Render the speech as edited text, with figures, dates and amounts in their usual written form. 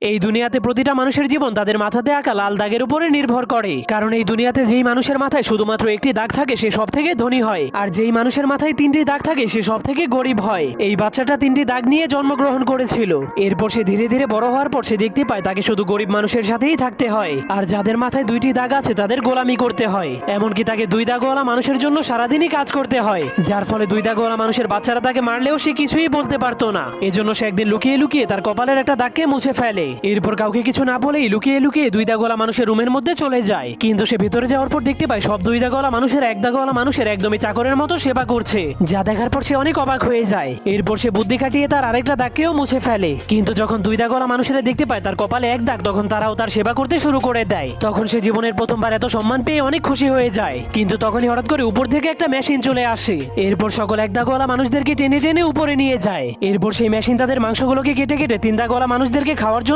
এই দুনিয়াতে প্রতিটা মানুষের জীবন তাদের মাথাতে আঁকা লাল দাগের উপরে নির্ভর করে। কারণ এই দুনিয়াতে যেই মানুষের মাথায় শুধুমাত্র একটি দাগ থাকে সে সব থেকে ধনী হয়, আর যেই মানুষের মাথায় তিনটি দাগ থাকে সে সব থেকে গরিব হয়। এই বাচ্চাটা তিনটি দাগ নিয়ে জন্মগ্রহণ করেছিল। এরপর সে ধীরে ধীরে বড় হওয়ার পর সে দেখতে পায় তাকে শুধু গরিব মানুষের সাথেই থাকতে হয়, আর যাদের মাথায় দুইটি দাগ আছে তাদের গোলামি করতে হয়। এমনকি তাকে দুই দাগওয়ালা মানুষের জন্য সারাদিনই কাজ করতে হয়, যার ফলে দুই দাগওয়ালা মানুষের বাচ্চারা তাকে মারলেও সে কিছুই বলতে পারতো না। এজন্য সে একদিন লুকিয়ে লুকিয়ে তার কপালের একটা দাগকে মুছে ফেলে। এরপর কাউকে কিছু না বলেই লুকিয়ে লুকিয়ে দুই দাগওয়ালা মানুষের রুমের মধ্যে চলে যায়। কিন্তু সে ভিতরে যাওয়ার পর দেখতে পায় সব দুই দাগওয়ালা মানুষের এক দাগওয়ালা মানুষের একদমই চাকরের মতো সেবা করছে, যা দেখার পর সে অনেক অবাক হয়ে যায়। এরপর সে বুদ্ধি খাটিয়ে তার আরেকটা দাগকেও মুছে ফেলে। কিন্তু যখন দুই দাগওয়ালা মানুষেরা দেখতে পায় তার কপালে এক দাগ, তখন তারাও তার সেবা করতে শুরু করে দেয়। তখন সে জীবনের প্রথমবার এত সম্মান পেয়ে অনেক খুশি হয়ে যায়। কিন্তু তখনই হঠাৎ করে উপর থেকে একটা মেশিন চলে আসে। এরপর সকল এক দাগওয়ালা মানুষদেরকে টেনে টেনে উপরে নিয়ে যায়। এরপর সেই মেশিন তাদের মাংসগুলোকে কেটে কেটে তিন দাগওয়ালা মানুষদেরকে খাওয়ার জন্য